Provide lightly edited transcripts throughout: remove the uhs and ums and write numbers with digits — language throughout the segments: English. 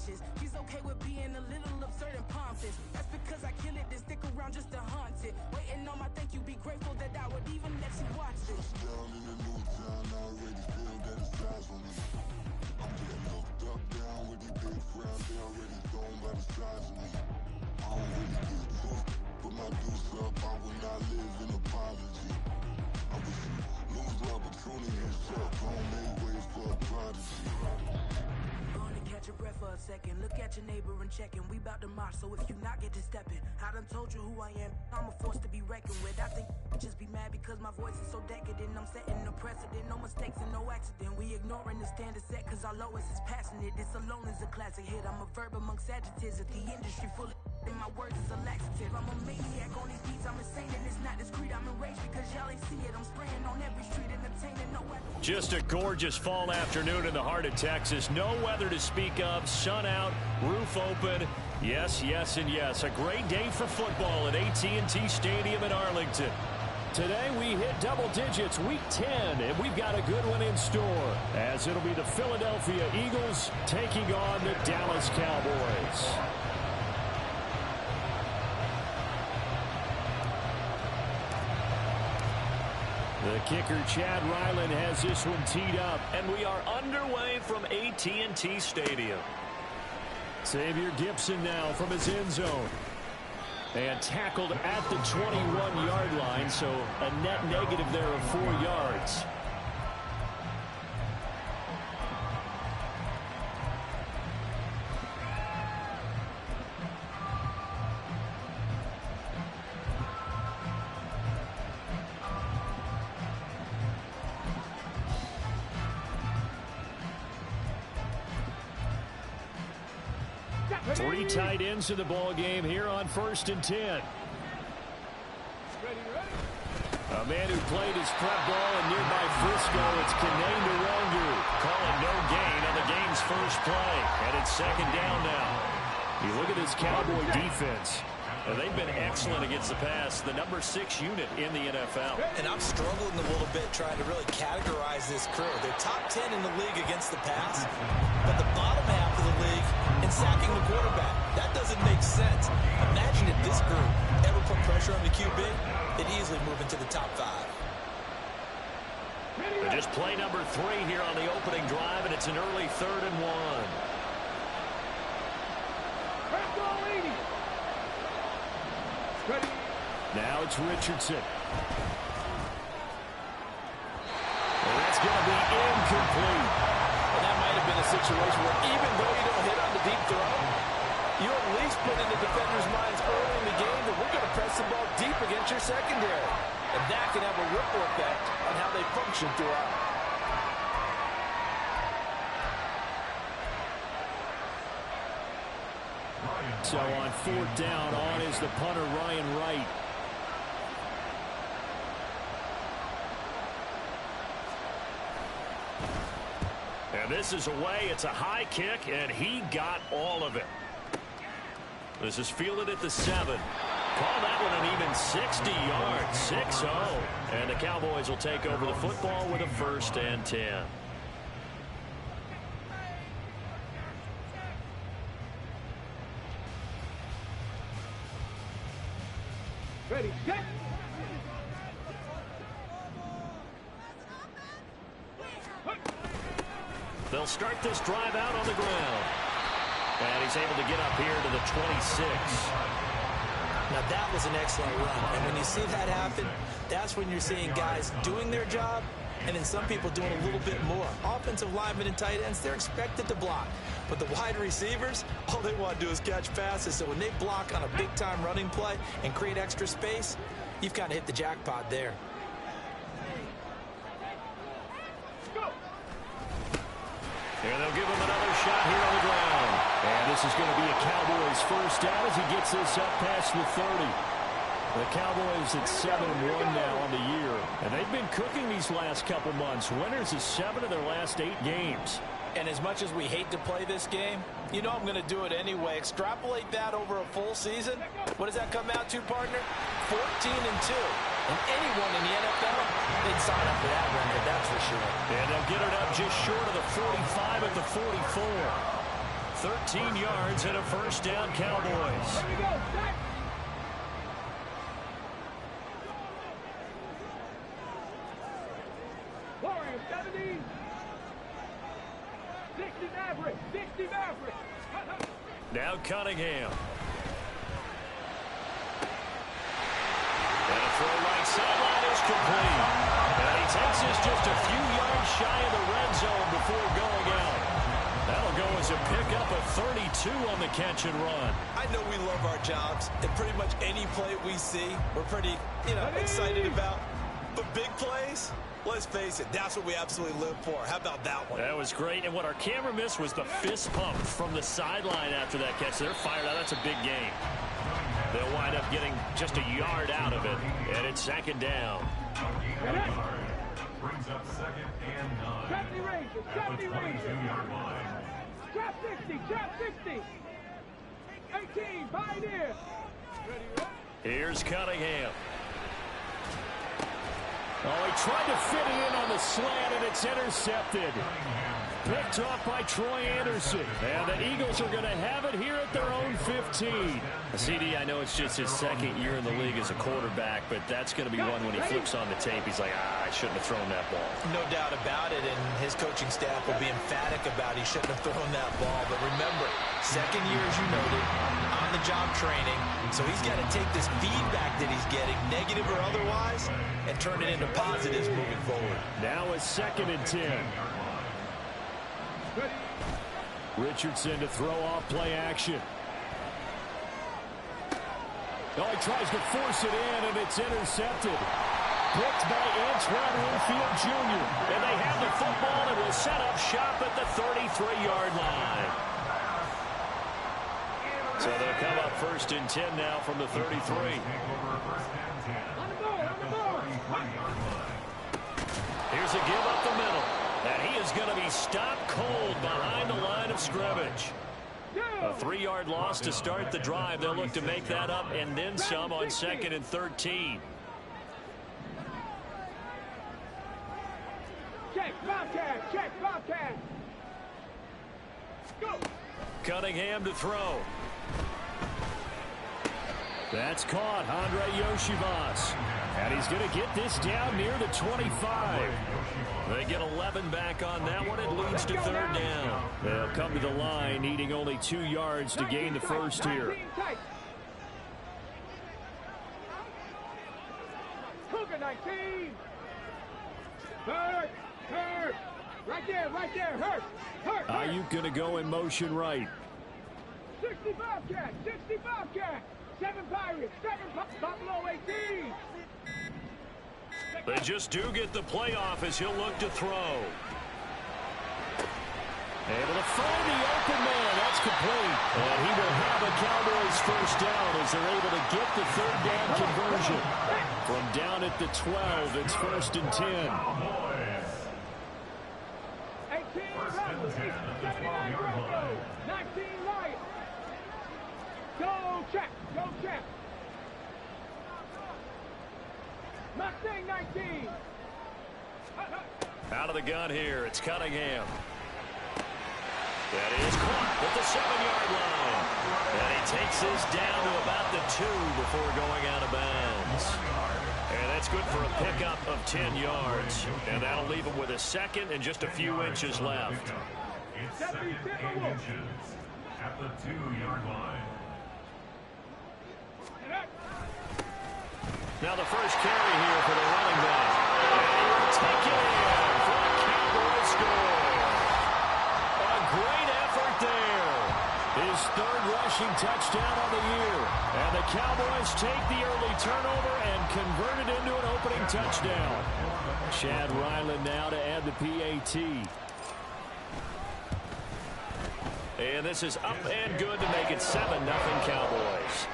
conscious. He's okay with being a little absurd and pompous. That's because I kill it, then stick around just to haunt it. Waiting on my thank you, be grateful that I would even let you watch this. Down in the new town, I already feel that it's time for me. I'm getting looked up, down with these big crowds, they already thrown by the size of me. I don't really get tough, put my deuce up, I will not live in apology. I wish you lose the opportunity yourself, don't make way for a prodigy. Catch your breath for a second. Look at your neighbor and check in. We bout to march, so if you not get to stepping. I done told you who I am. I'm a force to be reckoned with. I think just be mad because my voice is so decadent. I'm setting a precedent. No mistakes and no accident. We ignoring the standard set cause our lowest is passionate. This alone is a classic hit. I'm a verb amongst adjectives. At the industry full of and my words is a laxative. I'm a maniac on these beats. I'm insane and it's not discreet. I'm enraged because y'all ain't see it. I'm spraying on every street, entertaining no weather. Just a gorgeous fall afternoon in the heart of Texas. No weather to speak of. Sun out, roof open. Yes, yes, and yes. A great day for football at AT&T Stadium in Arlington. Today we hit double digits, week 10, and we've got a good one in store, as it'll be the Philadelphia Eagles taking on the Dallas Cowboys. The kicker, Chad Ryland, has this one teed up, and we are underway from AT&T Stadium. Xavier Gipson now from his end zone. And tackled at the 21-yard line, so a net negative there of 4 yards. Three tight ends in the ball game here on 1st and 10. A man who played his prep ball in nearby Frisco, it's Kene Nwangu. Calling no gain on the game's first play. And it's 2nd down now. You look at this Cowboy defense. They've been excellent against the pass, the number 6 unit in the NFL. And I'm struggling a little bit trying to really categorize this crew. They're top 10 in the league against the pass, but the bottom half of the league in sacking the quarterback. That doesn't make sense. Imagine if this group ever put pressure on the QB, they'd easily move into the top 5. Just play number 3 here on the opening drive, and it's an early 3rd and 1. Now it's Richardson. Well, that's going to be incomplete. And that might have been a situation where even though you don't hit on the deep throw, you at least put in the defender's minds early in the game that we're going to press the ball deep against your secondary. And that can have a ripple effect on how they function throughout. So on 4th down, on is the punter, Ryan Wright. And this is away. It's a high kick, and he got all of it. This is fielded at the 7. Call that one an even 60 yards, 6-0. And the Cowboys will take over the football with a 1st and 10. Ready, get! They'll start this drive out on the ground. And he's able to get up here to the 26. Now that was an excellent run. And when you see that happen, that's when you're seeing guys doing their job and then some people doing a little bit more. Offensive linemen and tight ends, they're expected to block. But the wide receivers, all they want to do is catch passes. So when they block on a big-time running play and create extra space, you've kind of hit the jackpot there. And they'll give him another shot here on the ground. And this is going to be a Cowboys first down as he gets this up past the 30. The Cowboys at 7-1 now on the year. And they've been cooking these last couple months. Winners of 7 of their last 8 games. And as much as we hate to play this game, you know I'm going to do it anyway. Extrapolate that over a full season. What does that come out to, partner? 14-2. And anyone in the NFL, they'd sign up for that record, that's for sure. And they'll get it up just short of the 45 at the 44. 13 yards and a first down, Cowboys. Here we go. Set. Warriors, 70. 60 Maverick. 60 Maverick. Now Cunningham. And a throw right sideline is complete. And he takes us just a few yards shy of the red zone before going out. That'll go as a pickup of 32 on the catch and run. I know we love our jobs, and pretty much any play we see, we're pretty, excited about. But big plays, let's face it, that's what we absolutely live for. How about that one? That was great, and what our camera missed was the fist pump from the sideline after that catch. They're fired out. That's a big game. They'll wind up getting just a yard out of it, and it's second down. Brings up second and 9. 70 Rangers. 70 Rangers. Trap 60. Trap 60. 18. Pioneer. Here's Cunningham. Oh, he tried to fit it in on the slant, and it's intercepted. Picked off by Troy Anderson. And the Eagles are going to have it here at their own 15. CD, I know it's just his second year in the league as a quarterback, but that's going to be one when he flips on the tape. He's like, I shouldn't have thrown that ball. No doubt about it, and his coaching staff will be emphatic about he shouldn't have thrown that ball. But remember, second year, as you noted, on-the-job training, so he's got to take this feedback that he's getting, negative or otherwise, and turn it into positives moving forward. Now it's second and 10. Richardson to throw off play action. Oh, he tries to force it in, and it's intercepted. Picked by Antoine Winfield Jr. And they have the football and will set up shop at the 33-yard line. So they'll come up first and 10 now from the 33. On the ball. Here's a give up the middle. And he is going to be stopped cold behind the line of scrimmage. A 3-yard loss to start the drive. They'll look to make that up and then some on second and 13. Check Bobcat. Check Bobcat. Go. Cunningham to throw. That's caught. Andre Yoshivas. And he's going to get this down near the 25. They get 11 back on that one. It leads to third down. They'll come to the line, needing only 2 yards to gain the first here. Cougar 19. Hurt. Right there. Hurt. Ayuk going to go in motion right. 60 Bobcat. 7 Pirates. 7 Buffalo 18. They just do get the playoff as he'll look to throw. Able to find the open man. That's complete. And he will have a Cowboys first down as they're able to get the third down conversion. From down at the 12, it's first and 10. 18 Rebels. 79 Broncos. 19 Lions. Go check. Mustang 19. Out of the gun here, it's Cunningham. That is caught at the 7-yard line. And he takes this down to about the 2 before going out of bounds. And that's good for a pickup of 10 yards. And that'll leave him with a second and just a few inches left. It's second 8 inches at the 2-yard line. Now the first carry here for the running back. Take it in for a Cowboy score. A great effort there. His third rushing touchdown of the year. And the Cowboys take the early turnover and convert it into an opening touchdown. Chad Ryland now to add the PAT. And this is up and good to make it 7-0 Cowboys.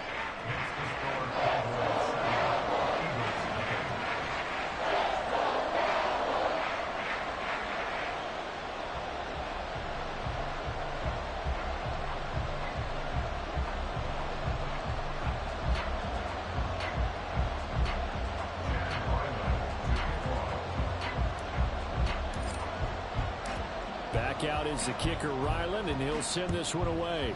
Back out is the kicker, Ryland, and he'll send this one away.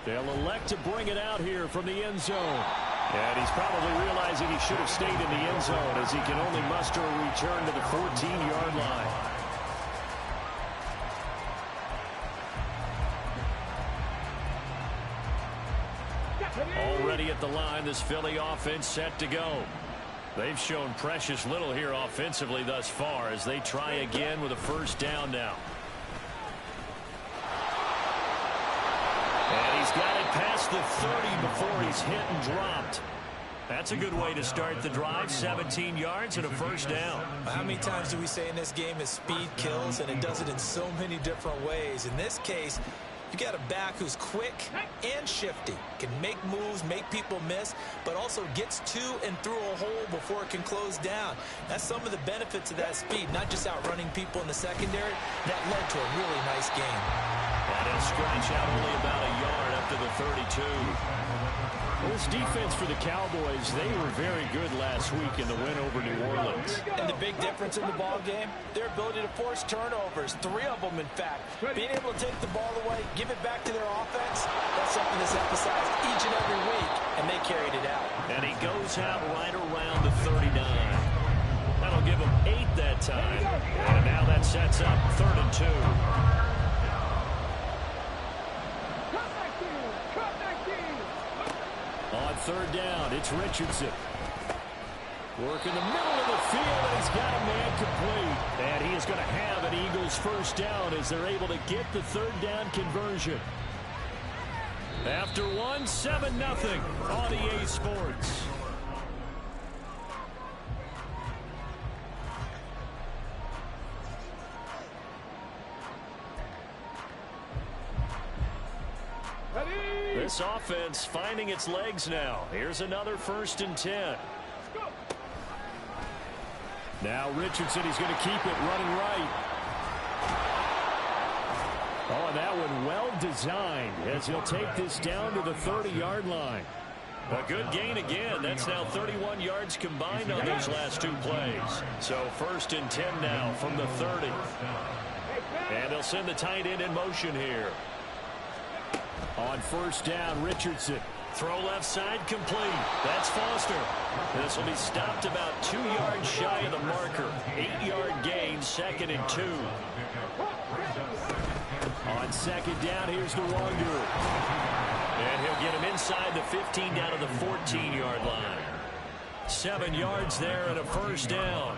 They'll elect to bring it out here from the end zone. And he's probably realizing he should have stayed in the end zone as he can only muster a return to the 14-yard line. Already at the line, this Philly offense set to go. They've shown precious little here offensively thus far as they try again with a first down now. And he's got it past the 30 before he's hit and dropped. That's a good way to start the drive. 17 yards and a first down. How many times do we say in this game is speed kills, and it does it in so many different ways. In this case, you got a back who's quick and shifty, can make moves, make people miss, but also gets to and through a hole before it can close down. That's some of the benefits of that speed, not just outrunning people in the secondary. That led to a really nice game. And he'll scratch out only about a yard up to the 32. Well, this defense for the Cowboys, they were very good last week in the win over New Orleans. And the big difference in the ball game, their ability to force turnovers, 3 of them, in fact. Being able to take the ball away, give it back to their offense, that's something that's emphasized each and every week, and they carried it out. And he goes out right around the 39. That'll give him 8 that time. And now that sets up 3rd and 2. On 3rd down, it's Richardson. Work in the middle of the field, and he's got a man complete. And he is going to have an Eagles first down as they're able to get the 3rd down conversion. After 1, 7-0 on EA Sports. This offense finding its legs now. Here's another 1st and 10. Now Richardson, he's going to keep it running right. Oh, and that one well designed as he'll take this down to the 30-yard line. A good gain again. That's now 31 yards combined on those last 2 plays. So 1st and 10 now from the 30. And they'll send the tight end in motion here. On 1st down, Richardson. Throw left side complete. That's Foster. This will be stopped about 2 yards shy of the marker. 8-yard gain, 2nd and 2. On 2nd down, here's the Wanderer. And he'll get him inside the 15 down to the 14-yard line. 7 yards there and a 1st down.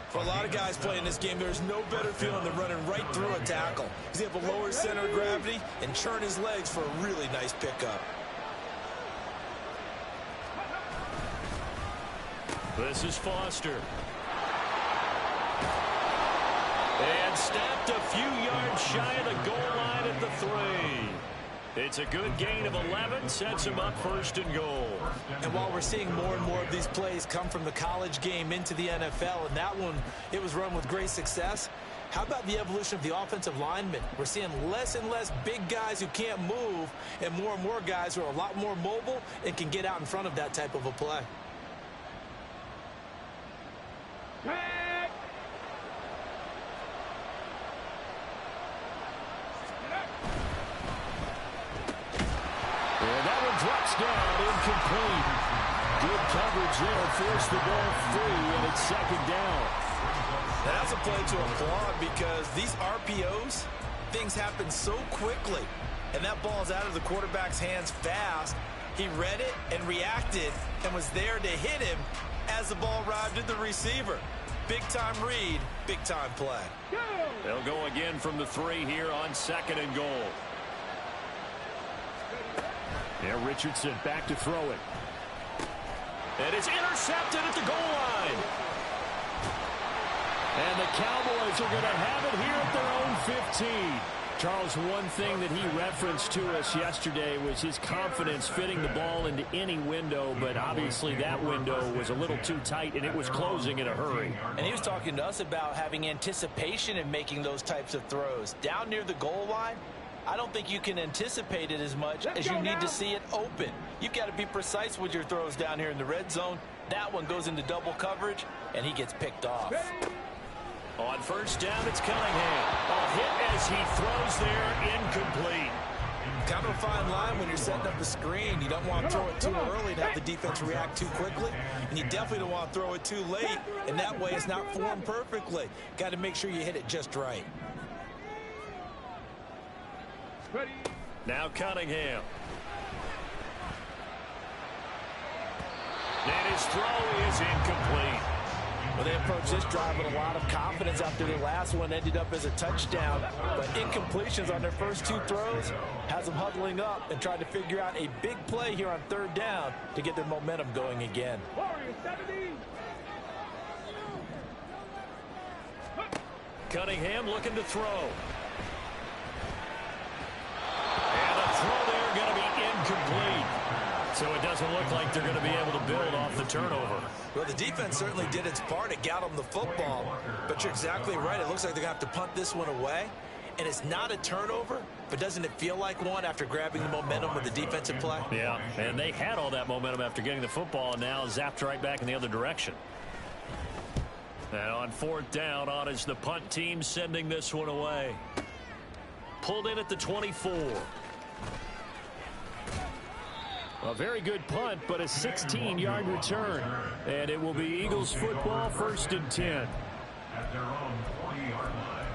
For a lot of guys playing this game, there's no better feeling than running right through a tackle. He's able to lower his center of gravity and churn his legs for a really nice pickup. This is Foster. And snapped a few yards shy of the goal line at the 3. It's a good gain of 11, sets him up 1st and goal. And while we're seeing more and more of these plays come from the college game into the NFL, and that one, it was run with great success, how about the evolution of the offensive linemen? We're seeing less and less big guys who can't move and more guys who are a lot more mobile and can get out in front of that type of a play. Drops down, incomplete. Good coverage there, forced the ball free, and it's 2nd down. That's a play to applaud because these RPOs, things happen so quickly. And that ball's out of the quarterback's hands fast. He read it and reacted and was there to hit him as the ball arrived at the receiver. Big-time read, big-time play. They'll go again from the 3 here on 2nd and goal. Now Richardson back to throw it. And it's intercepted at the goal line. And the Cowboys are going to have it here at their own 15. Charles, one thing that he referenced to us yesterday was his confidence fitting the ball into any window, but obviously that window was a little too tight, and it was closing in a hurry. And he was talking to us about having anticipation in making those types of throws. Down near the goal line, I don't think you can anticipate it as much as you need to see it open. You've got to be precise with your throws down here in the red zone. That one goes into double coverage, and he gets picked off. On first down, it's Cunningham. A hit as he throws there, incomplete. Kind of a fine line when you're setting up the screen. You don't want to throw it too early and have the defense react too quickly. And you definitely don't want to throw it too late. And that way it's not formed perfectly. Got to make sure you hit it just right. Now Cunningham. And his throw is incomplete. Well, they approached this drive with a lot of confidence after the last one ended up as a touchdown. But incompletions on their first two throws has them huddling up and trying to figure out a big play here on third down to get their momentum going again. Cunningham looking to throw. And a throw there going to be incomplete. So it doesn't look like they're going to be able to build off the turnover. Well, the defense certainly did its part. It got them the football. But you're exactly right. It looks like they're going to have to punt this one away. And it's not a turnover, but doesn't it feel like one after grabbing the momentum with the defensive play? Yeah, and they had all that momentum after getting the football, and now zapped right back in the other direction. And on fourth down, on is the punt team sending this one away. Pulled in at the 24. A very good punt, but a 16-yard return. And it will be Eagles football, 1st and 10. At their own 20-yard line.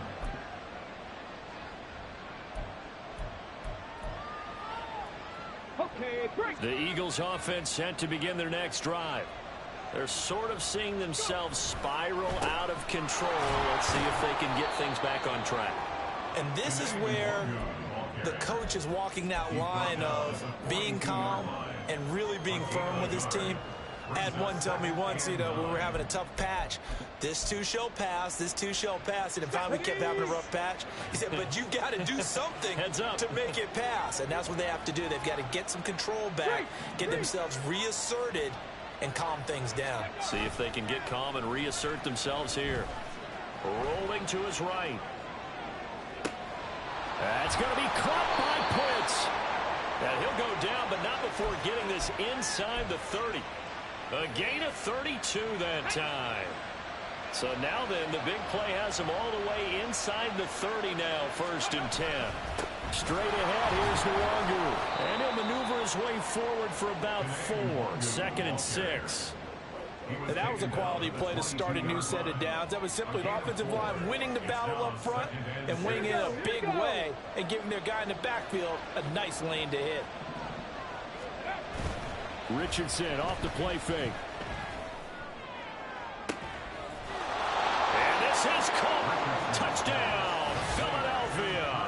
Okay, break. The Eagles offense set to begin their next drive. They're sort of seeing themselves spiral out of control. Let's see if they can get things back on track. And this is where the coach is walking that line of being calm and really being firm with his team. I had one tell me once, you know, when we were having a tough patch, this too shall pass, this too shall pass, and finally we kept having a rough patch. He said, but you got to do something to make it pass, and that's what they have to do. They've got to get some control back, get themselves reasserted, and calm things down. See if they can get calm and reassert themselves here. Rolling to his right. That's going to be caught by Pitts. And he'll go down, but not before getting this inside the 30. A gain of 32 that time. So now then, the big play has him all the way inside the 30 now, 1st and 10. Straight ahead, here's Nwangu. And he'll maneuver his way forward for about 4. 2nd and 6. And that was a quality play to start a new set of downs. That was simply an offensive line winning the battle up front and winning in a big way and giving their guy in the backfield a nice lane to hit. Richardson off the play fake. And this is caught. Touchdown, Philadelphia.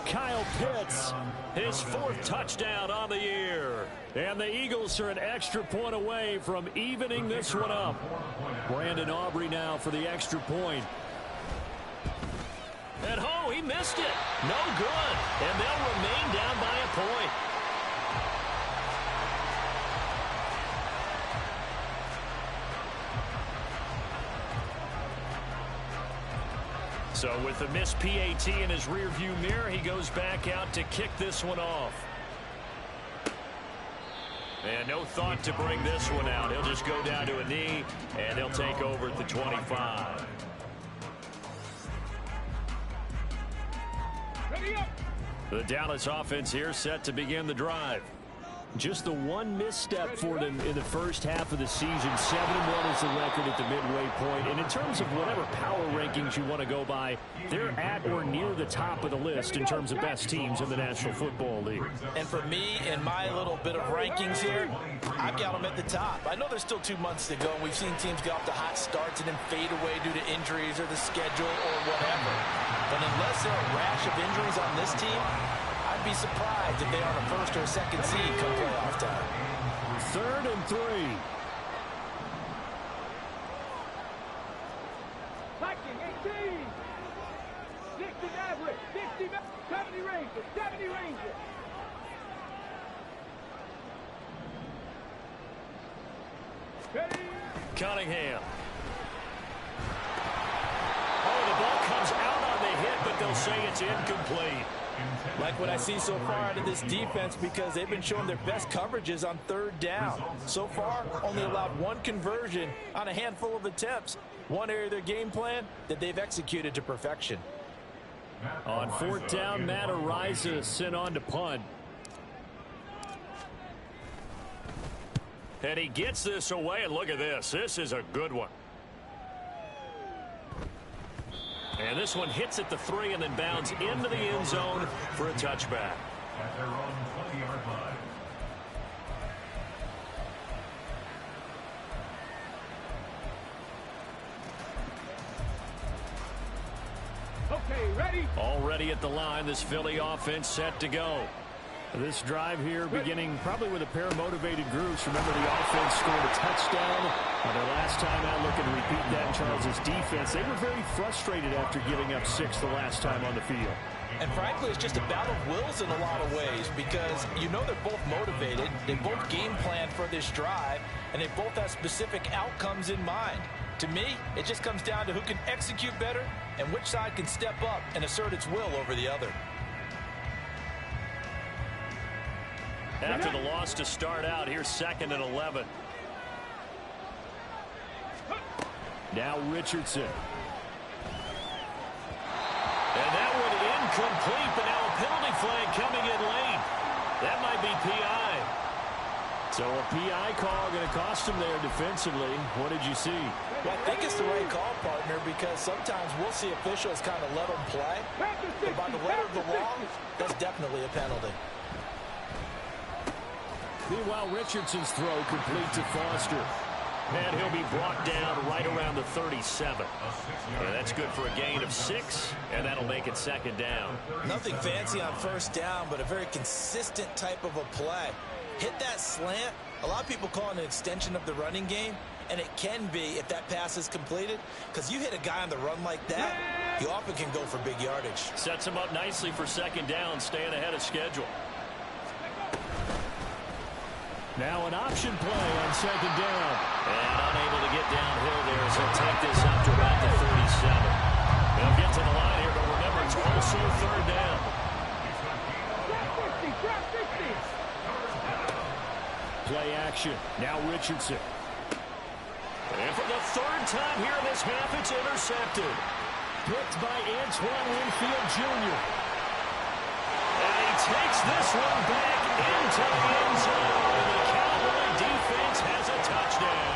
Kyle Pitts, his 4th touchdown on the year. And the Eagles are an extra point away from evening this one up. Brandon Aubrey now for the extra point. And oh, he missed it. No good. And they'll remain down by a point. So with the missed PAT in his rearview mirror, he goes back out to kick this one off. And no thought to bring this one out. He'll just go down to a knee, and he'll take over at the 25. Ready up. The Dallas offense here set to begin the drive. Just the one misstep for them in the first half of the season. 7-1 is the record at the midway point. And in terms of whatever power rankings you want to go by, they're at or near the top of the list in terms of best teams in the National Football League. And for me, in my little bit of rankings here, I've got them at the top. I know there's still 2 months to go, and we've seen teams get off to hot starts and then fade away due to injuries or the schedule or whatever. But unless there are a rash of injuries on this team, I'd be surprised if they are on a 1st or 2nd seed come playoff time. 3rd and 3. Viking 18. 60 average. 60, 70 Rangers. 70 Rangers. Ready. Cunningham. Oh, the ball comes out on the hit, but they'll say it's incomplete. Like what I see so far out of this defense, because they've been showing their best coverages on 3rd down. So far, only allowed 1 conversion on a handful of attempts. One area of their game plan that they've executed to perfection. On fourth down, Matt Araiza sent on to punt. And he gets this away, and look at this. This is a good one. And this one hits at the 3 and then bounds into the end zone for a touchback. At their own 20-yard line. Okay, ready? Already at the line, this Philly offense set to go. This drive here beginning probably with a pair of motivated groups. Remember, the offense scored a touchdown. Their last time out, looking to repeat that in Charles' defense. They were very frustrated after giving up 6 the last time on the field. And frankly, it's just a battle of wills in a lot of ways because you know they're both motivated, they both game plan for this drive, and they both have specific outcomes in mind. To me, it just comes down to who can execute better and which side can step up and assert its will over the other. After the loss to start out, here's 2nd and 11. Now Richardson. And that one incomplete, but now a penalty flag coming in late. That might be PI. So a PI call going to cost him there defensively. What did you see? Well, I think it's the right call, partner, because sometimes we'll see officials kind of let them play. But by the letter of the law, that's definitely a penalty. Meanwhile, Richardson's throw complete to Foster. And he'll be brought down right around the 37. And that's good for a gain of 6, and that'll make it 2nd down. Nothing fancy on first down, but a very consistent type of a play. Hit that slant. A lot of people call it an extension of the running game, and it can be if that pass is completed, because you hit a guy on the run like that, you often can go for big yardage. Sets him up nicely for 2nd down, staying ahead of schedule. Now an option play on 2nd down. And unable to get downhill there, so take this up to about the 37. They'll get to the line here, but remember, it's also 3rd down. Play action. Now Richardson. And for the 3rd time here in this half, it's intercepted. Picked by Antoine Winfield Jr. And he takes this one back into the end zone. The Cowboy defense has a touchdown.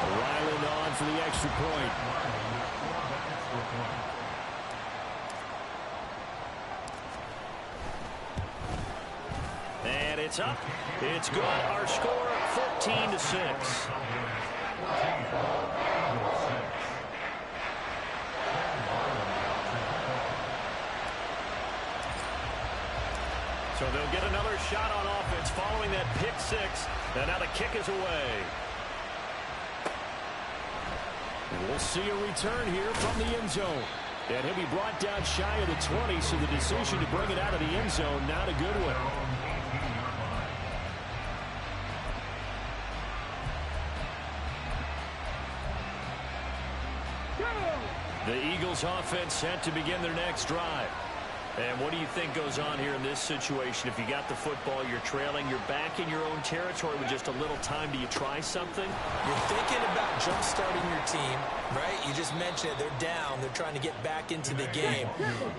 Ryland on for the extra point. And it's up. It's good. Our score, 14-6. So they'll get another shot on offense following that pick 6. And now the kick is away. We'll see a return here from the end zone. And he'll be brought down shy of the 20, so the decision to bring it out of the end zone, not a good one. The Eagles offense set to begin their next drive. And what do you think goes on here in this situation? If you got the football, you're trailing, you're back in your own territory with just a little time. Do you try something? You're thinking about jump-starting your team, right? You just mentioned it. They're down. They're trying to get back into the game.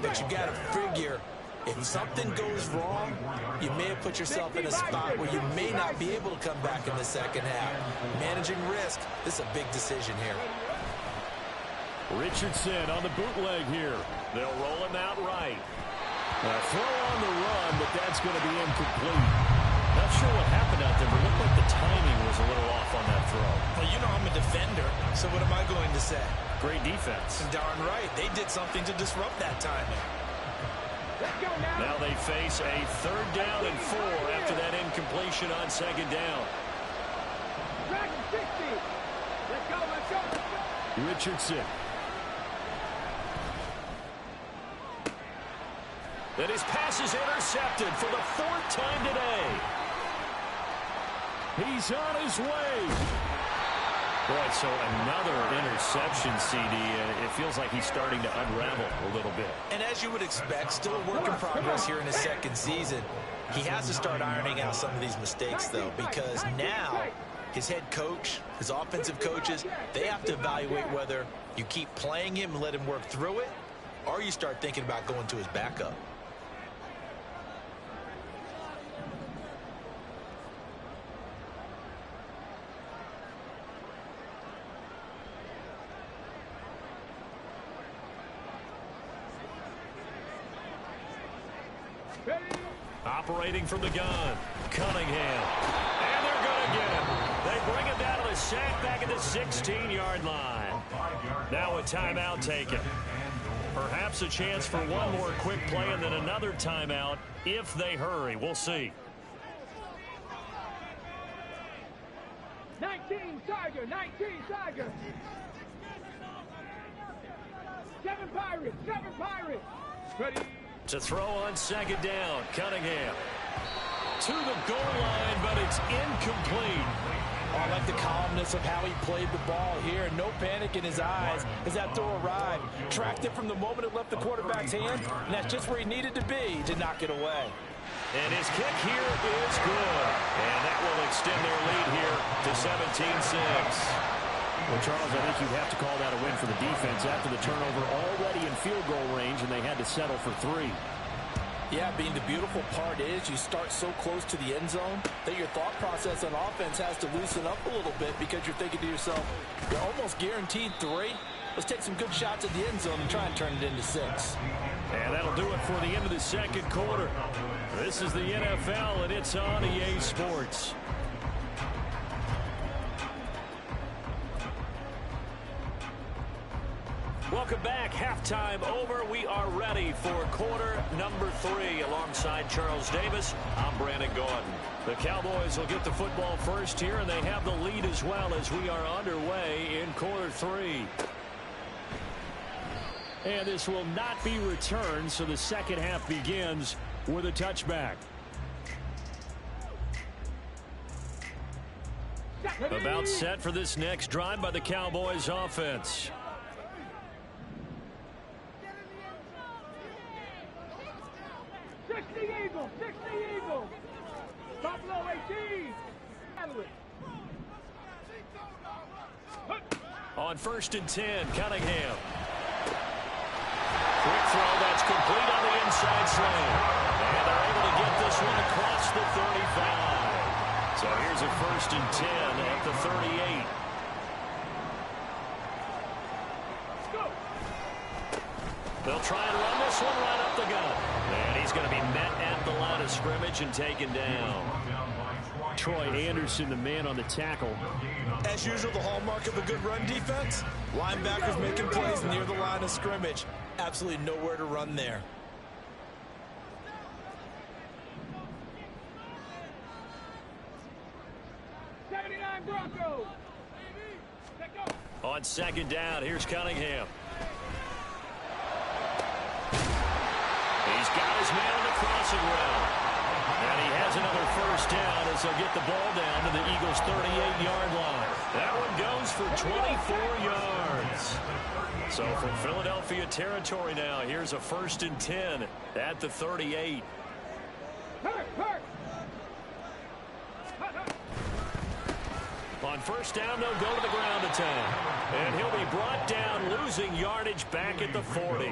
But you got to figure, if something goes wrong, you may have put yourself in a spot where you may not be able to come back in the second half. Managing risk, this is a big decision here. Richardson on the bootleg here. They'll roll him out right. Throw on the run, but that's going to be incomplete. Not sure what happened out there, but it looked like the timing was a little off on that throw. Well, you know I'm a defender, so what am I going to say? Great defense. Darn right. They did something to disrupt that timing. Now they face a 3rd down and 4 after that incompletion on 2nd down. Let's go. Richardson. And his pass is intercepted for the 4th time today. He's on his way. Boy, so another interception, CD. It feels like he's starting to unravel a little bit. And as you would expect, still a work in progress here in his 2nd season. He has to start ironing out some of these mistakes, though, because now his head coach, his offensive coaches, they have to evaluate whether you keep playing him and let him work through it, or you start thinking about going to his backup. Operating from the gun, Cunningham. And they're going to get him. They bring him down to the sack back at the 16-yard line. Now a timeout taken. Perhaps a chance for one more quick play and then another timeout if they hurry. We'll see. 19 Tiger, 19 Tiger. 7 Pirates, 7 Pirates. Ready. To throw on second down, Cunningham. To the goal line, but it's incomplete. Oh, I like the calmness of how he played the ball here. No panic in his eyes as that throw arrived. Tracked it from the moment it left the quarterback's hand, and that's just where he needed to be to knock it away. And his kick here is good. And that will extend their lead here to 17-6. Well, Charles, I think you have to call that a win for the defense after the turnover already in field goal range, and they had to settle for 3. Yeah, being the beautiful part is you start so close to the end zone that your thought process on offense has to loosen up a little bit because you're thinking to yourself, you're almost guaranteed 3. Let's take some good shots at the end zone and try and turn it into 6. And that'll do it for the end of the second quarter. This is the NFL, and it's on EA Sports. Welcome back. Halftime over. We are ready for quarter number 3. Alongside Charles Davis, I'm Brandon Gordon. The Cowboys will get the football first here, and they have the lead as well as we are underway in quarter 3. And this will not be returned, so the second half begins with a touchback. About set for this next drive by the Cowboys offense. 60 Eagles, 60 Eagles. Buffalo 18. On 1st and 10, Cunningham. Quick throw that's complete on the inside slant. And they're able to get this one across the 35. So here's a 1st and 10 at the 38. They'll try and run this one right up the gut. And he's going to be met at the line of scrimmage and taken down. Troy Anderson, the man on the tackle. As usual, the hallmark of a good run defense, linebackers making plays near the line of scrimmage. Absolutely nowhere to run there. Broncos. On second down, here's Cunningham. He's got his man on the crossing route. And he has another 1st down as they'll get the ball down to the Eagles' 38-yard line. That one goes for 24 yards. So from Philadelphia territory now, here's a 1st and 10 at the 38. On 1st down, they'll go to the ground attack. And he'll be brought down, losing yardage back at the 40.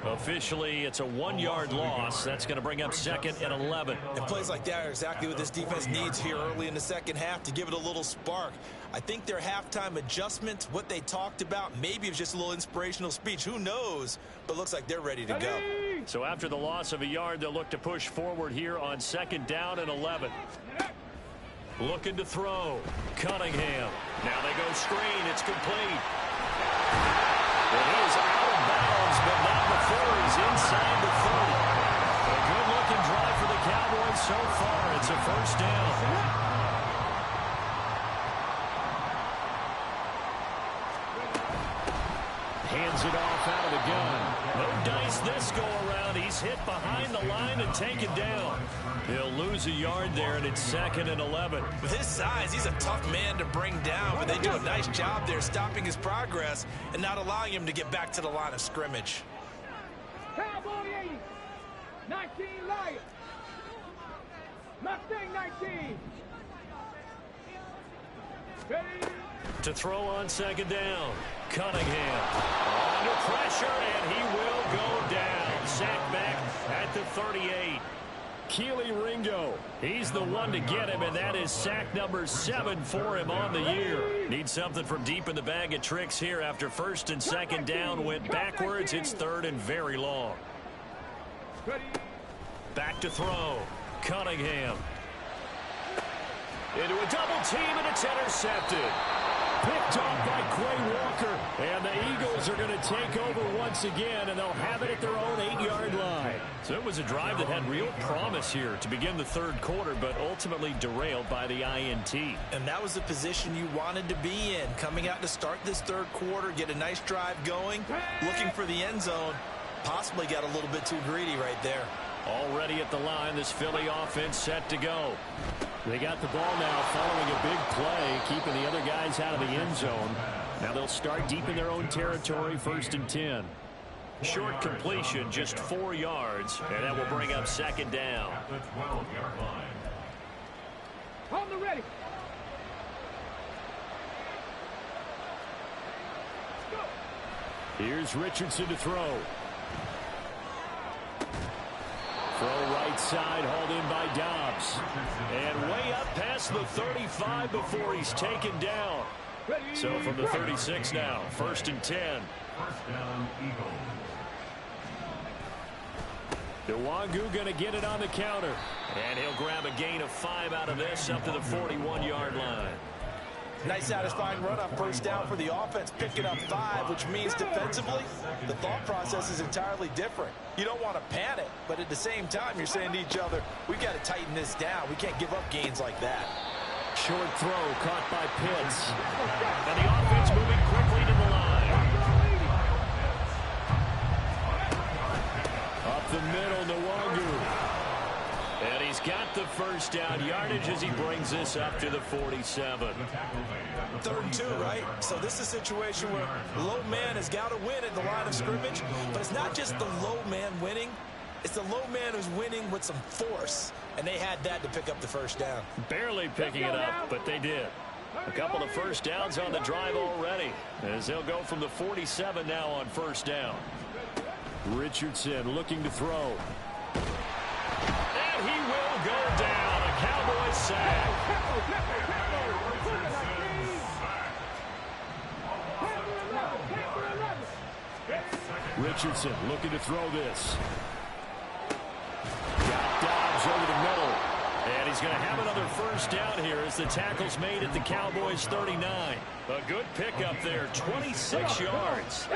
Officially, it's a 1-yard loss. That's going to bring up 2nd and 11. And plays like that are exactly what this defense needs here early in the second half to give it a little spark. I think their halftime adjustment, what they talked about, maybe it was just a little inspirational speech. Who knows? But looks like they're ready to go. So after the loss of a yard, they'll look to push forward here on 2nd down and 11. Looking to throw. Cunningham. Now they go screen. It's complete. And he is out of bounds, but not before he's inside the 30. A good-looking drive for the Cowboys so far. It's a 1st down. Hands it off out of the gun. No dice this go-around. He's hit behind the line and taken down. He'll lose a yard there, and it's 2nd and 11. With his size, he's a tough man to bring down, but they do a nice job there stopping his progress and not allowing him to get back to the line of scrimmage. Cowboy 80. 19 Lions. Mustang 19. To throw on second down. Cunningham under pressure, and he will go down. Sacked back at the 38. Keely Ringo, he's the one to get him, and that is sack number 7 for him on the year. Needs something from deep in the bag of tricks here after first and second down went backwards. It's third and very long. Back to throw. Cunningham. Into a double team, and it's intercepted. Picked off by Quay Walker. And the Eagles are going to take over once again, and they'll have it at their own 8-yard line. So it was a drive that had real promise here to begin the third quarter, but ultimately derailed by the INT. And that was the position you wanted to be in. Coming out to start this third quarter, get a nice drive going, looking for the end zone. Possibly got a little bit too greedy right there. Already at the line, this Philly offense set to go. They got the ball now following a big play, keeping the other guys out of the end zone. Now they'll start deep in their own territory, first and 10. Short completion, just 4 yards, and that will bring up second down. At the 12-yard line. On the ready. Here's Richardson to throw. Throw right side, hauled in by Dobbs. And way up past the 35 before he's taken down. So from the 36 now, first and 10. First down, Eagles. Nwangu going to get it on the counter. And he'll grab a gain of 5 out of this up to the 41-yard line. Nice satisfying run on first down for the offense, picking up 5, which means defensively, the thought process is entirely different. You don't want to panic, but at the same time, you're saying to each other, we've got to tighten this down. We can't give up gains like that. Short throw caught by Pitts. And the offense moving quickly to the line. Up the middle, Nwangu. And he's got the first down yardage as he brings this up to the 47. 3rd and 2, right? So this is a situation where low man has got to win at the line of scrimmage, but it's not just the low man winning. It's the low man who's winning with some force, and they had that to pick up the first down. Barely picking it up, but they did. A couple of first downs on the drive already, as they'll go from the 47 now on first down. Richardson looking to throw. And he will go down. A Cowboys sack. Richardson looking to throw this. Got Dobbs over the middle. And he's going to have another first down here as the tackle's made at the Cowboys 39. A good pickup there, 26 yards.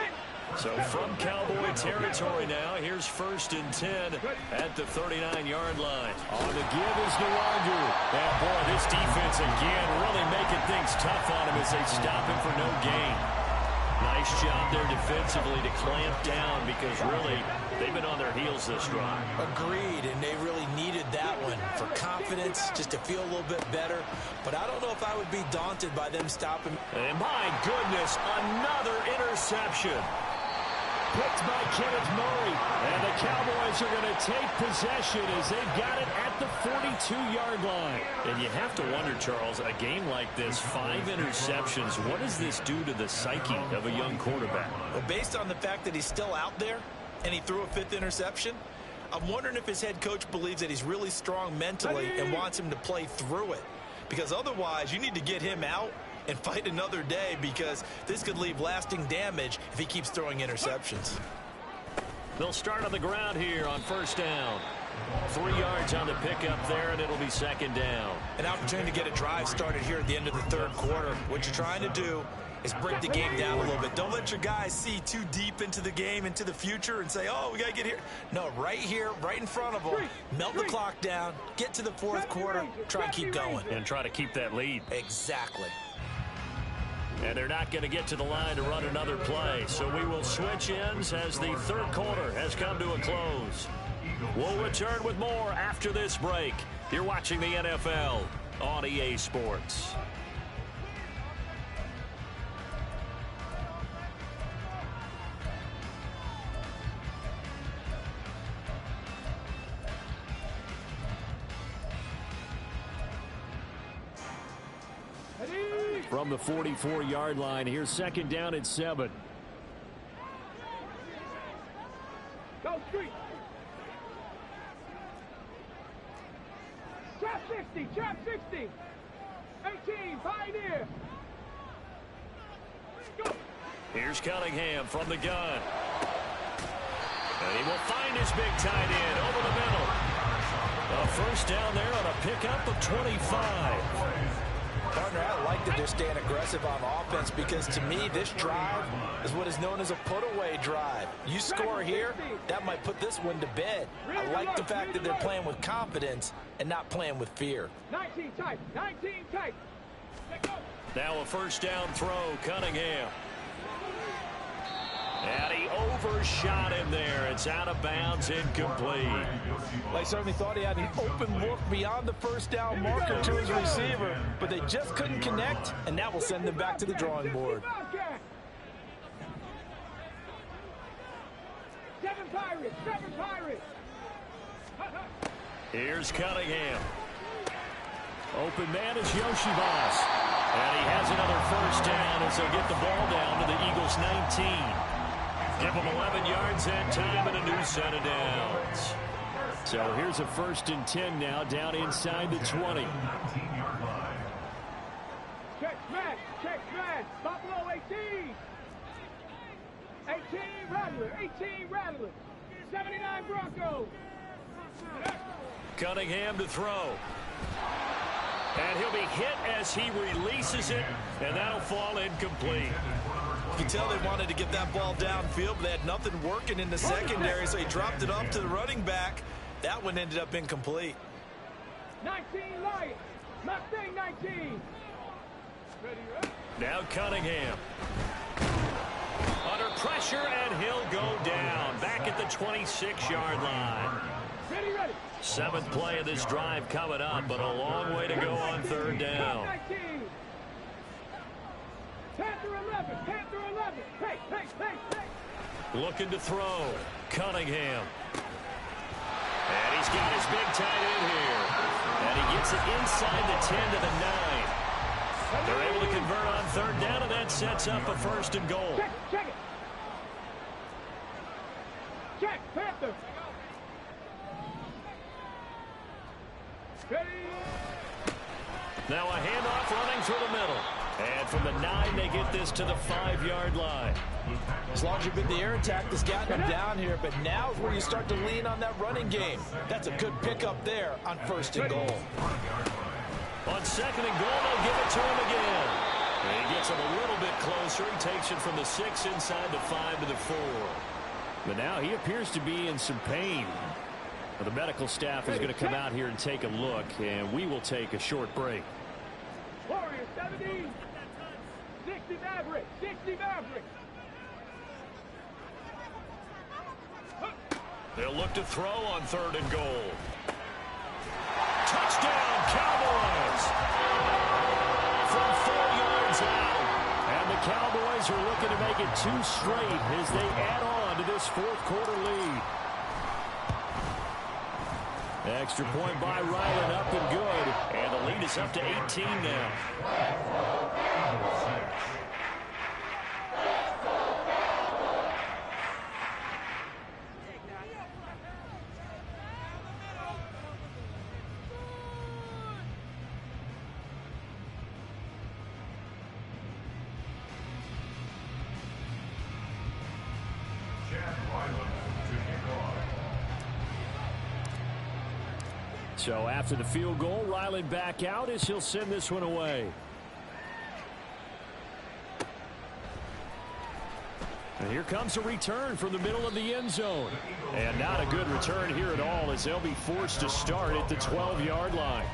So from Cowboy territory now, here's first and 10 at the 39-yard line. On the give is Nwangu. And boy, this defense again really making things tough on him as they stop him for no gain. Nice job there defensively to clamp down because really they've been on their heels this drive. Agreed, and they really needed that one for confidence, just to feel a little bit better. But I don't know if I would be daunted by them stopping. And my goodness, another interception. Picked by Kenneth Murray. And the Cowboys are going to take possession as they've got it at the 42-yard line. And you have to wonder, Charles, a game like this, 5 interceptions, what does this do to the psyche of a young quarterback? Well, based on the fact that he's still out there and he threw a 5th interception, I'm wondering if his head coach believes that he's really strong mentally and wants him to play through it. Because otherwise, you need to get him out and fight another day, because this could leave lasting damage if he keeps throwing interceptions. They'll start on the ground here on first down. 3 yards on the pickup there, and it'll be second down. An opportunity to get a drive started here at the end of the third quarter. What you're trying to do is break the game down a little bit. Don't let your guys see too deep into the game, into the future, and say, oh, we got to get here. No, right here, right in front of them. Melt the clock down, get to the fourth quarter, try and keep going. And try to keep that lead. Exactly. And they're not going to get to the line to run another play. So we will switch ends as the third quarter has come to a close. We'll return with more after this break. You're watching the NFL on EA Sports. from the 44-yard line. Here's second down and 7. Go street. Trap 60, trap 60. 18, Pioneer. Go. Here's Cunningham from the gun. And he will find his big tight end over the middle. A first down there on a pickup of 25. Partner, I like that they're staying aggressive on offense because to me, this drive is what is known as a put-away drive. You score here, that might put this one to bed. I like the fact that they're playing with confidence and not playing with fear. 19 tight, 19 tight. Now a first down throw, Cunningham. And he overshot him there. It's out of bounds, incomplete. They certainly thought he had an open look beyond the first down marker to his receiver, but they just couldn't connect, and that will send them back to the drawing board. 7 Pirates, 7 Pirates. Here's Cunningham. Open man is Yoshibas. And he has another first down as they'll get the ball down to the Eagles' 19. Give them 11 yards that time and a new set of downs. So here's a 1st and 10 now down inside the 20. Check smash, Buffalo 18. 18 Rattler, 18 Rattler. 79 Broncos. Cunningham to throw. And he'll be hit as he releases it, and that'll fall incomplete. You can tell they wanted to get that ball downfield, but they had nothing working in the secondary, so he dropped it off to the running back. That one ended up incomplete. 19 Lions, Mustang 19. Now Cunningham. Under pressure, and he'll go down. Back at the 26-yard line. Ready. 7th play of this drive coming up, but a long way to go on 3rd down. Panther 11, Panther 11. Hey. Looking to throw. Cunningham. And he's got his big tight end here. And he gets it inside the 10 to the 9. They're able to convert on 3rd down, and that sets up a 1st and goal. Check it. Check, Panther. Ready. Now a handoff running through the middle. And from the 9, they get this to the 5-yard line. As long as you've been the air attack that's gotten them down here, but now is where you start to lean on that running game. That's a good pickup there on 1st and goal. On 2nd and goal, they'll give it to him again. And he gets him a little bit closer. He takes it from the 6 inside the 5 to the 4. But now he appears to be in some pain. The medical staff is going to come out here and take a look, and we will take a short break. Warriors 70. 60 Maverick. 60 Maverick. They'll look to throw on 3rd and goal. Touchdown, Cowboys! From 4 yards out. And the Cowboys are looking to make it 2 straight as they add on to this 4th quarter lead. Extra point by Ryland, up and good. And the lead is up to 18 now. So after the field goal, Ryland back out as he'll send this one away. And here comes a return from the middle of the end zone. And not a good return here at all as they'll be forced to start at the 12-yard line.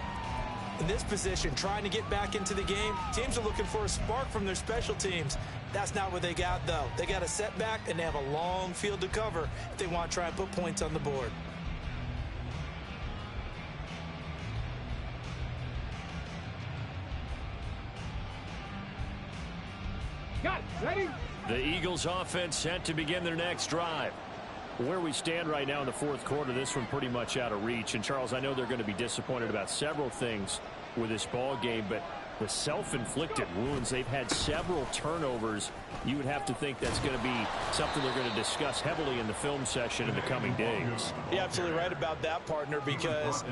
In this position, trying to get back into the game, teams are looking for a spark from their special teams. That's not what they got, though. They got a setback, and they have a long field to cover if they want to try and put points on the board. Got it. Ready? The Eagles offense set to begin their next drive. Where we stand right now in the 4th quarter, this one pretty much out of reach. And, Charles, I know they're going to be disappointed about several things with this ball game, but the self-inflicted wounds. They've had several turnovers. You would have to think that's going to be something they're going to discuss heavily in the film session in the coming days. You're absolutely right about that, partner, because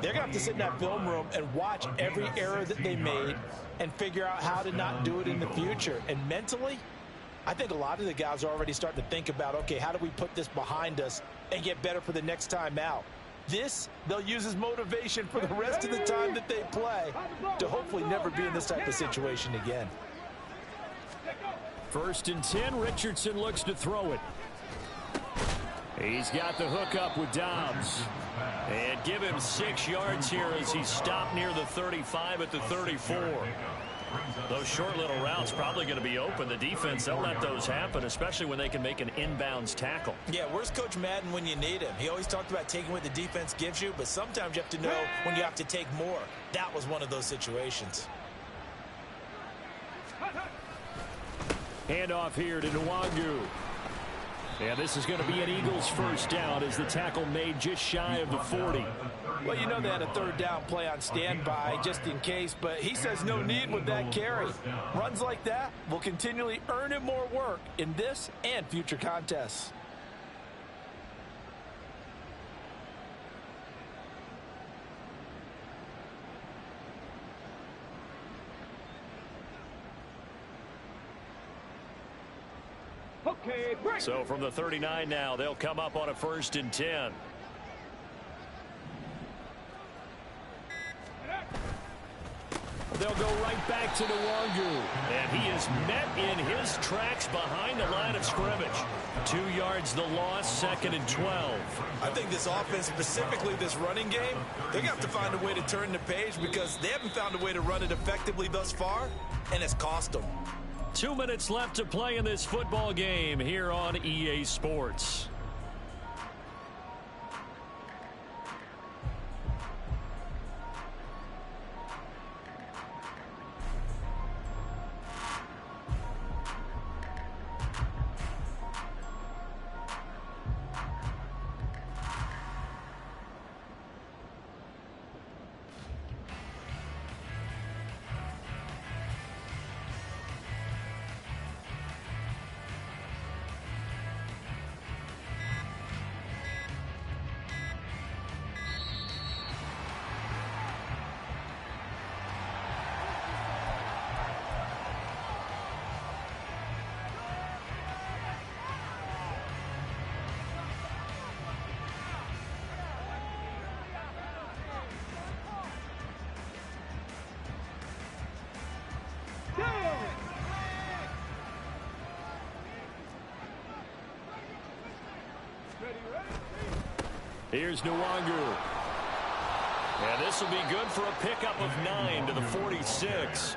they're going to have to sit in that film room and watch every error that they made and figure out how to not do it in the future. And mentally, I think a lot of the guys are already starting to think about, okay, how do we put this behind us and get better for the next time out? This, they'll use as motivation for the rest of the time that they play to hopefully never be in this type of situation again. 1st and 10, Richardson looks to throw it. He's got the hook up with Dobbs. And give him 6 yards here as he's stopped near the 35 at the 34. Those short little routes probably going to be open. The defense, they'll let those happen, especially when they can make an inbounds tackle. Yeah, where's Coach Madden when you need him? He always talked about taking what the defense gives you, but sometimes you have to know when you have to take more. That was one of those situations. Handoff here to Nwangu. And this is going to be an Eagles first down as the tackle made just shy of the 40. Well, you know they had a 3rd down play on standby just in case, but he says no need with that carry. Runs like that will continually earn him more work in this and future contests. Okay, break. So from the 39 now, they'll come up on a 1st and 10. They'll go right back to Nwangu. And he is met in his tracks behind the line of scrimmage. 2 yards the loss, 2nd and 12. I think this offense, specifically this running game, they're going to have to find a way to turn the page because they haven't found a way to run it effectively thus far, and it's cost them. 2 minutes left to play in this football game here on EA Sports. Here's Nwangu. And this will be good for a pickup of 9 to the 46.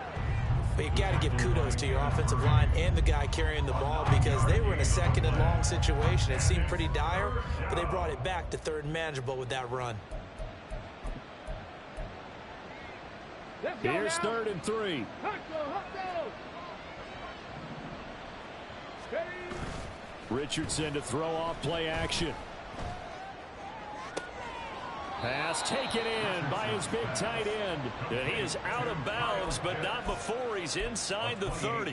But you've got to give kudos to your offensive line and the guy carrying the ball because they were in a 2nd and long situation. It seemed pretty dire, but they brought it back to 3rd and manageable with that run. Here's 3rd and 3. Richardson to throw off play action. Pass taken in by his big tight end. And he is out of bounds, but not before he's inside the 30.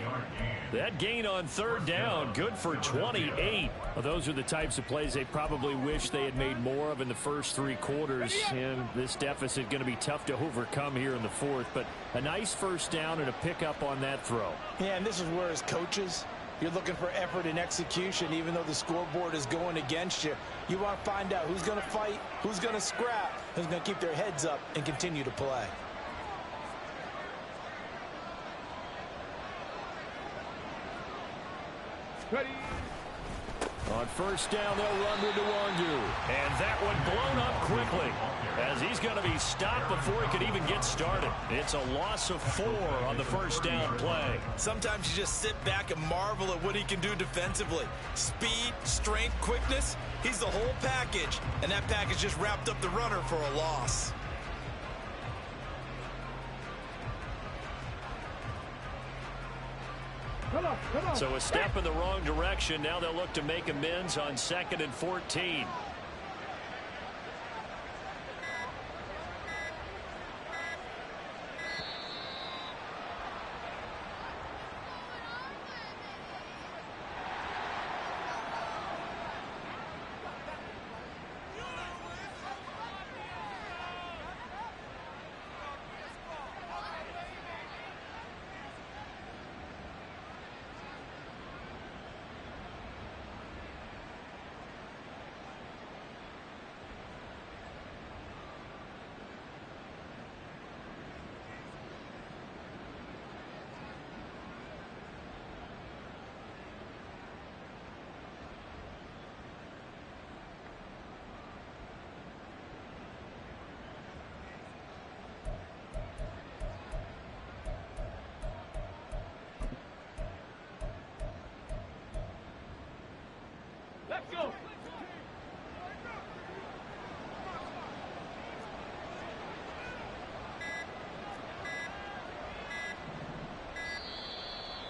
That gain on 3rd down, good for 28. Well, those are the types of plays they probably wish they had made more of in the first 3 quarters. And this deficit going to be tough to overcome here in the 4th. But a nice first down and a pickup on that throw. Yeah, and this is where as coaches, you're looking for effort and execution, even though the scoreboard is going against you. You want to find out who's going to fight, who's going to scrap, who's going to keep their heads up and continue to play. Ready. On 1st down, they'll run with Nwangu. And that one blown up quickly as he's going to be stopped before he could even get started. It's a loss of 4 on the 1st down play. Sometimes you just sit back and marvel at what he can do defensively. Speed, strength, quickness, he's the whole package. And that package just wrapped up the runner for a loss. Come on, come on. So a step in the wrong direction. Now they'll look to make amends on 2nd and 14. Let's go.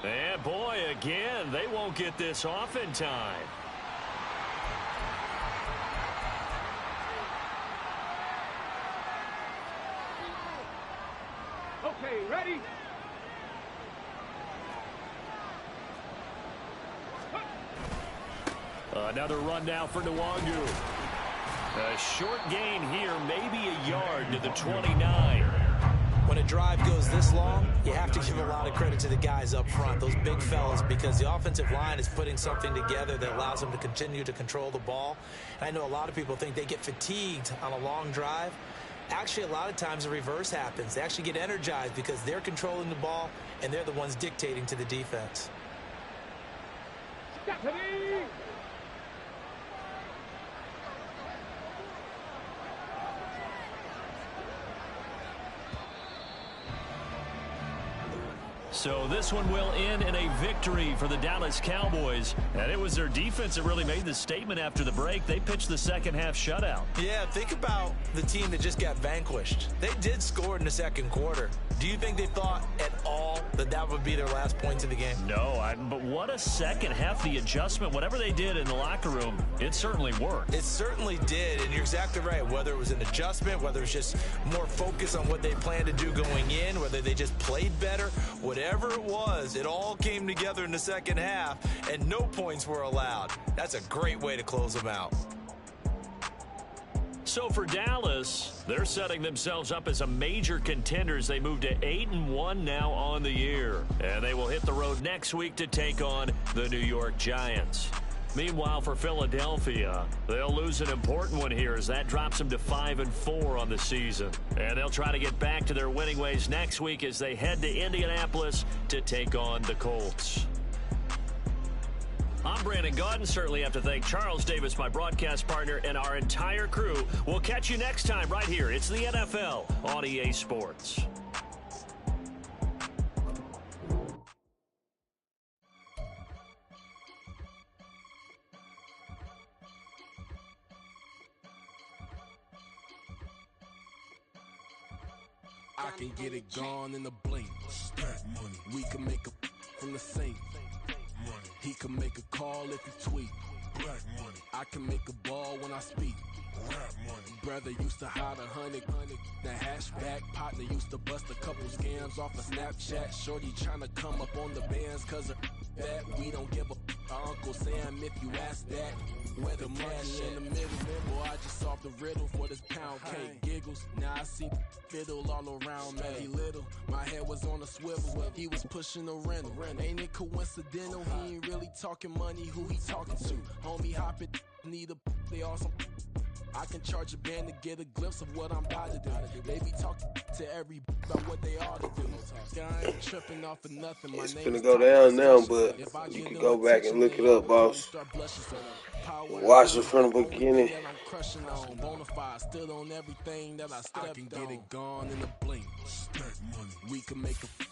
And boy, again, they won't get this off in time. Okay, ready? Another run now for Nwangu. A short gain here, maybe a yard to the 29. When a drive goes this long, you have to give a lot of credit to the guys up front, those big fellas, because the offensive line is putting something together that allows them to continue to control the ball. And I know a lot of people think they get fatigued on a long drive. Actually, a lot of times the reverse happens. They actually get energized because they're controlling the ball, and they're the ones dictating to the defense. Stephanie! So this one will end in a victory for the Dallas Cowboys. And it was their defense that really made the statement after the break. They pitched the second half shutout. Yeah, think about the team that just got vanquished. They did score in the second quarter. Do you think they thought at all that that would be their last points of the game? No, but what a second half. The adjustment, whatever they did in the locker room, it certainly worked. It certainly did, and you're exactly right. Whether it was an adjustment, whether it was just more focus on what they planned to do going in, whether they just played better, whatever it was, it all came together in the second half, and no points were allowed. That's a great way to close them out. So for Dallas, they're setting themselves up as a major contender as they move to 8-1 now on the year. And they will hit the road next week to take on the New York Giants. Meanwhile, for Philadelphia, they'll lose an important one here as that drops them to 5-4 on the season. And they'll try to get back to their winning ways next week as they head to Indianapolis to take on the Colts. I'm Brandon Gaudin. Certainly have to thank Charles Davis, my broadcast partner, and our entire crew. We'll catch you next time right here. It's the NFL on EA Sports. I can get it gone in a blink. Stack money. We can make a from the sink. Money. He can make a call if he tweet. Black money. I can make a ball when I speak. Rap money. Brother used to hide 100. The hashback partner used to bust a couple scams off of Snapchat. Shorty tryna come up on the bands cause of that. We don't give a Uncle Sam if you ask that. Where the money in the middle, boy, I just solved the riddle for this pound cake. Giggles, now I see fiddle all around me. He little, my head was on a swivel. He was pushing a rental. Ain't it coincidental? He ain't really talking money. Who he talking to? Homie hopping, need a they awesome. I can charge a band to get a glimpse of what I'm about to do. They be talking to every about what they ought to do. I ain't tripping off of nothing. My It's name finna is go down now, but you can go back and look it up, boss. Watch it from the beginning. I'm crushing on bonafide, still on everything that I stepped on. I can get it gone in a blink. Stack money. We can make a